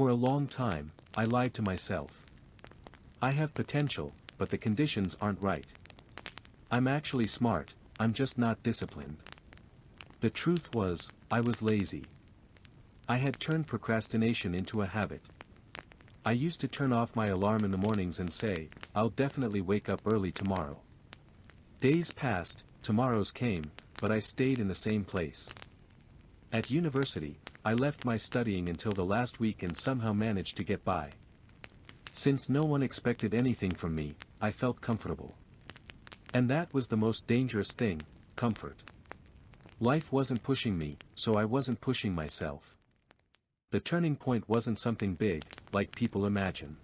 For a long time, I lied to myself. I have potential, but the conditions aren't right. I'm actually smart, I'm just not disciplined. The truth was, I was lazy. I had turned procrastination into a habit. I used to turn off my alarm in the mornings and say, I'll definitely wake up early tomorrow. Days passed, tomorrows came, but I stayed in the same place. At university, I left my studying until the last week and somehow managed to get by. Since no one expected anything from me, I felt comfortable. And that was the most dangerous thing, comfort. Life wasn't pushing me, so I wasn't pushing myself. The turning point wasn't something big, like people imagine.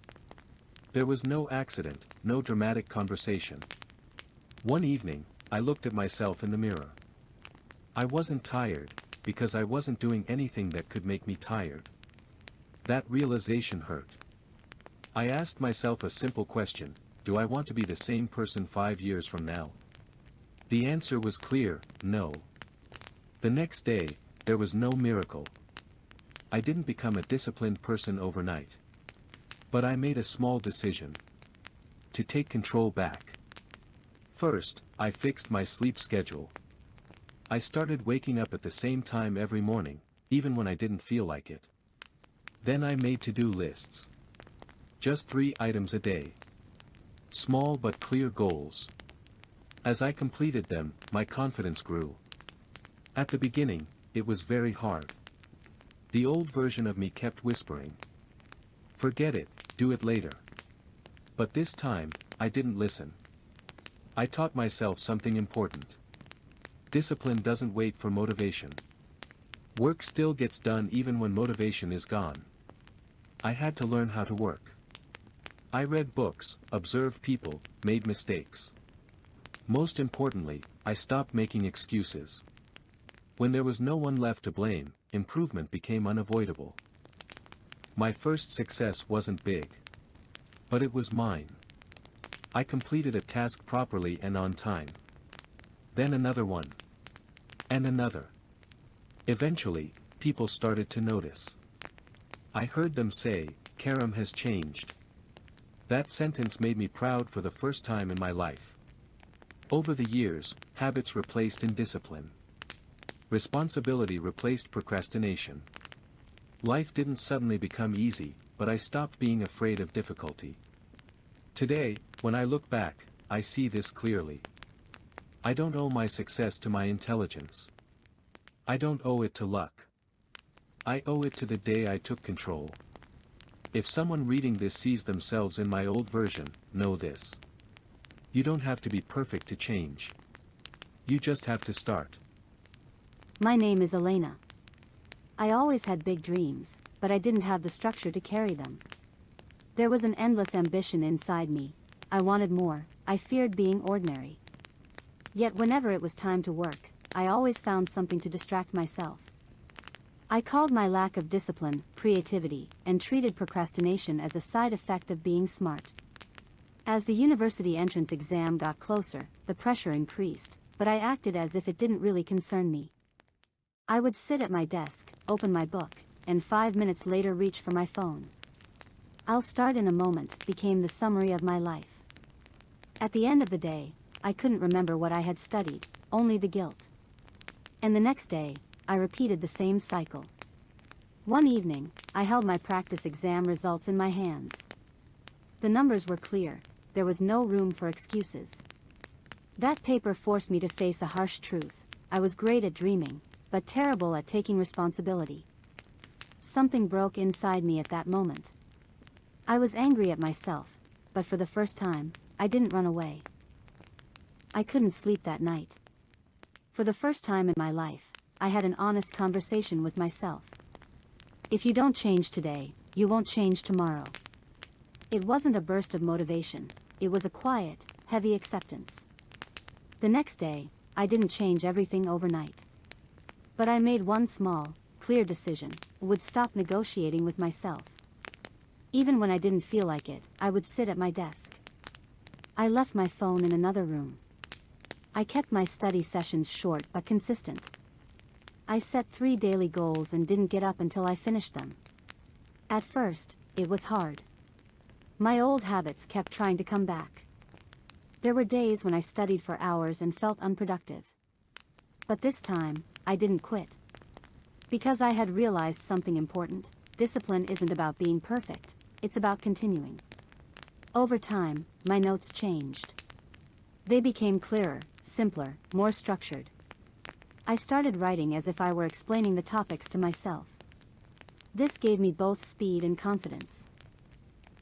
There was no accident, no dramatic conversation. One evening, I looked at myself in the mirror. I wasn't tired, because I wasn't doing anything that could make me tired. That realization hurt. I asked myself a simple question: do I want to be the same person 5 years from now? The answer was clear, no. The next day, there was no miracle. I didn't become a disciplined person overnight. But I made a small decision. To take control back. First, I fixed my sleep schedule. I started waking up at the same time every morning, even when I didn't feel like it. Then I made to-do lists. Just 3 items a day. Small but clear goals. As I completed them, my confidence grew. At the beginning, it was very hard. The old version of me kept whispering, "Forget it, do it later." But this time, I didn't listen. I taught myself something important. Discipline doesn't wait for motivation. Work still gets done even when motivation is gone. I had to learn how to work. I read books, observed people, made mistakes. Most importantly, I stopped making excuses. When there was no one left to blame, improvement became unavoidable. My first success wasn't big. But it was mine. I completed a task properly and on time. Then another one. And another. Eventually, people started to notice. I heard them say, "Karam has changed." That sentence made me proud for the first time in my life. Over the years, habits replaced indiscipline. Responsibility replaced procrastination. Life didn't suddenly become easy, but I stopped being afraid of difficulty. Today, when I look back, I see this clearly. I don't owe my success to my intelligence. I don't owe it to luck. I owe it to the day I took control. If someone reading this sees themselves in my old version, know this. You don't have to be perfect to change. You just have to start. My name is Elena. I always had big dreams, but I didn't have the structure to carry them. There was an endless ambition inside me. I wanted more, I feared being ordinary. Yet whenever it was time to work, I always found something to distract myself. I called my lack of discipline creativity, and treated procrastination as a side effect of being smart. As the university entrance exam got closer, the pressure increased, but I acted as if it didn't really concern me. I would sit at my desk, open my book, and 5 minutes later reach for my phone. "I'll start in a moment" became the summary of my life. At the end of the day, I couldn't remember what I had studied, only the guilt. And the next day, I repeated the same cycle. One evening, I held my practice exam results in my hands. The numbers were clear, there was no room for excuses. That paper forced me to face a harsh truth: I was great at dreaming, but terrible at taking responsibility. Something broke inside me at that moment. I was angry at myself, but for the first time, I didn't run away. I couldn't sleep that night. For the first time in my life, I had an honest conversation with myself. If you don't change today, you won't change tomorrow. It wasn't a burst of motivation, it was a quiet, heavy acceptance. The next day, I didn't change everything overnight. But I made one small, clear decision: would stop negotiating with myself. Even when I didn't feel like it, I would sit at my desk. I left my phone in another room. I kept my study sessions short but consistent. I set 3 daily goals and didn't get up until I finished them. At first, it was hard. My old habits kept trying to come back. There were days when I studied for hours and felt unproductive. But this time, I didn't quit. Because I had realized something important: discipline isn't about being perfect, it's about continuing. Over time, my notes changed. They became clearer, simpler, more structured. I started writing as if I were explaining the topics to myself. This gave me both speed and confidence.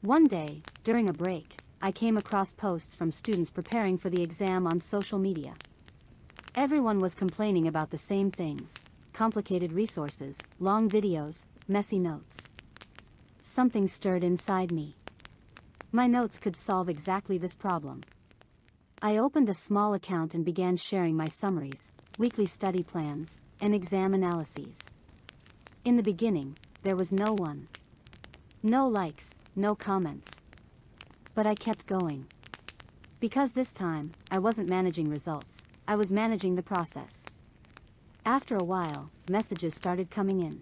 One day, during a break, I came across posts from students preparing for the exam on social media. Everyone was complaining about the same things: complicated resources, long videos, messy notes. Something stirred inside me. My notes could solve exactly this problem. I opened a small account and began sharing my summaries, weekly study plans, and exam analyses. In the beginning, there was no one. No likes, no comments. But I kept going. Because this time, I wasn't managing results, I was managing the process. After a while, messages started coming in.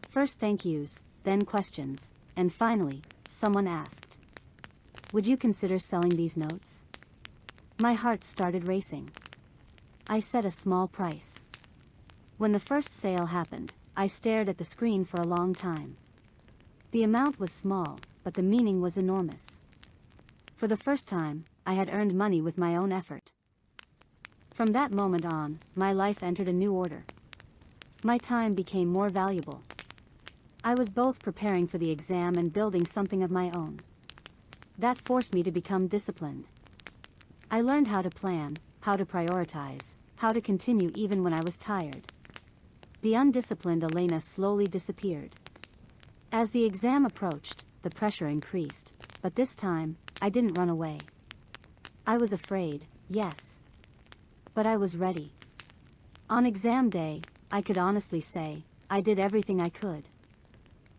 First thank yous, then questions, and finally, someone asked, "Would you consider selling these notes?" My heart started racing. I set a small price. When the first sale happened, I stared at the screen for a long time. The amount was small, but the meaning was enormous. For the first time, I had earned money with my own effort. From that moment on, my life entered a new order. My time became more valuable. I was both preparing for the exam and building something of my own. That forced me to become disciplined. I learned how to plan, how to prioritize, how to continue even when I was tired. The undisciplined Elena slowly disappeared. As the exam approached, the pressure increased, but this time, I didn't run away. I was afraid, yes. But I was ready. On exam day, I could honestly say, I did everything I could.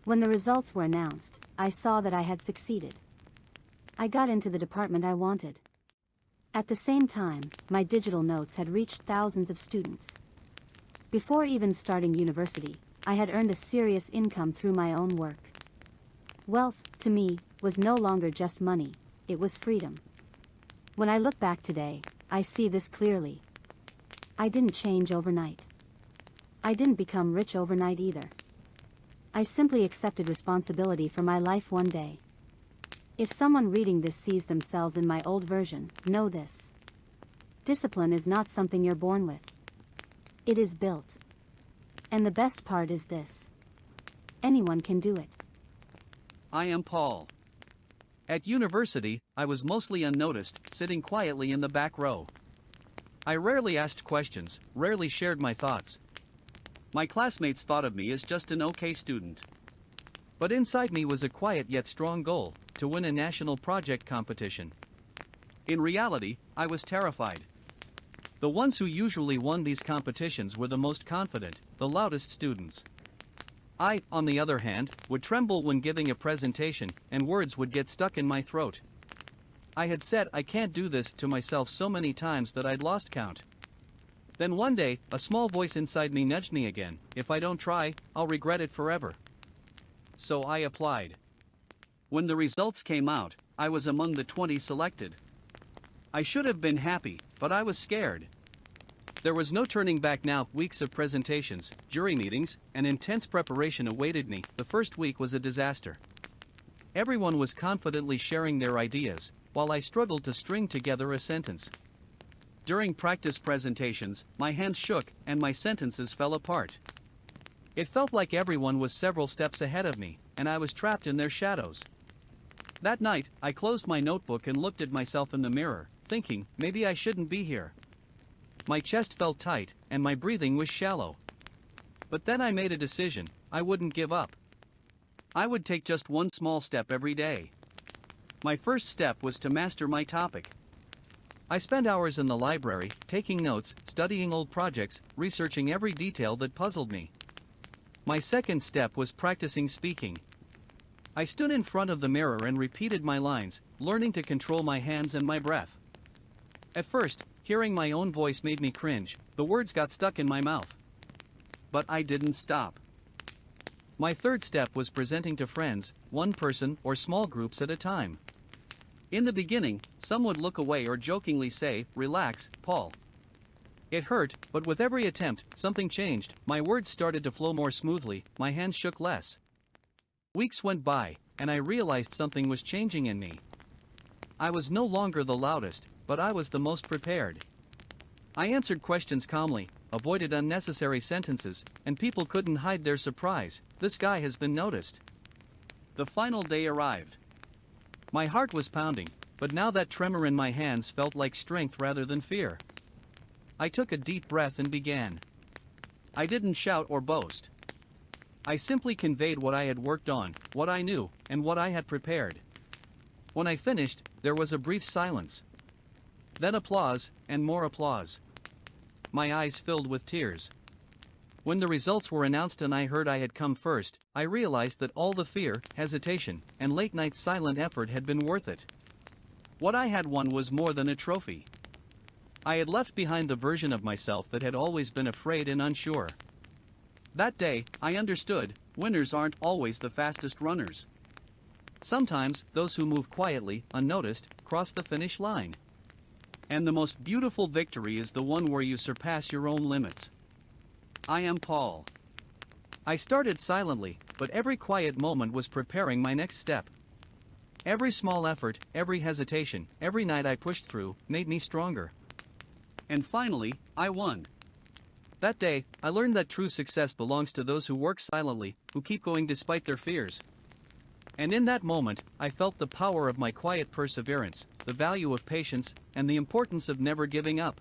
When the results were announced, I saw that I had succeeded. I got into the department I wanted. At the same time, my digital notes had reached thousands of students. Before even starting university, I had earned a serious income through my own work. Wealth, to me, was no longer just money, it was freedom. When I look back today, I see this clearly. I didn't change overnight. I didn't become rich overnight either. I simply accepted responsibility for my life one day. If someone reading this sees themselves in my old version, know this: discipline is not something you're born with. It is built. And the best part is this: anyone can do it. I am Paul. At university, I was mostly unnoticed, sitting quietly in the back row. I rarely asked questions, rarely shared my thoughts. My classmates thought of me as just an okay student. But inside me was a quiet yet strong goal: to win a national project competition. In reality, I was terrified. The ones who usually won these competitions were the most confident, the loudest students. I, on the other hand, would tremble when giving a presentation, and words would get stuck in my throat. I had said I can't do this to myself so many times that I'd lost count. Then one day, a small voice inside me nudged me again: if I don't try, I'll regret it forever. So I applied. When the results came out, I was among the 20 selected. I should have been happy, but I was scared. There was no turning back now. Weeks of presentations, jury meetings, and intense preparation awaited me. The first week was a disaster. Everyone was confidently sharing their ideas, while I struggled to string together a sentence. During practice presentations, my hands shook, and my sentences fell apart. It felt like everyone was several steps ahead of me, and I was trapped in their shadows. That night, I closed my notebook and looked at myself in the mirror, thinking, maybe I shouldn't be here. My chest felt tight, and my breathing was shallow. But then I made a decision: I wouldn't give up. I would take just one small step every day. My first step was to master my topic. I spent hours in the library, taking notes, studying old projects, researching every detail that puzzled me. My second step was practicing speaking. I stood in front of the mirror and repeated my lines, learning to control my hands and my breath. At first, hearing my own voice made me cringe. The words got stuck in my mouth. But I didn't stop. My third step was presenting to friends, one person or small groups at a time. In the beginning, some would look away or jokingly say, "Relax, Paul." It hurt, but with every attempt, something changed. My words started to flow more smoothly, my hands shook less. Weeks went by, and I realized something was changing in me. I was no longer the loudest, but I was the most prepared. I answered questions calmly, avoided unnecessary sentences, and people couldn't hide their surprise. This guy has been noticed. The final day arrived. My heart was pounding, but now that tremor in my hands felt like strength rather than fear. I took a deep breath and began. I didn't shout or boast. I simply conveyed what I had worked on, what I knew, and what I had prepared. When I finished, there was a brief silence. Then applause, and more applause. My eyes filled with tears. When the results were announced and I heard I had come first, I realized that all the fear, hesitation, and late-night silent effort had been worth it. What I had won was more than a trophy. I had left behind the version of myself that had always been afraid and unsure. That day, I understood, winners aren't always the fastest runners. Sometimes, those who move quietly, unnoticed, cross the finish line. And the most beautiful victory is the one where you surpass your own limits. I am Paul. I started silently, but every quiet moment was preparing my next step. Every small effort, every hesitation, every night I pushed through, made me stronger. And finally, I won. That day, I learned that true success belongs to those who work silently, who keep going despite their fears. And in that moment, I felt the power of my quiet perseverance, the value of patience, and the importance of never giving up.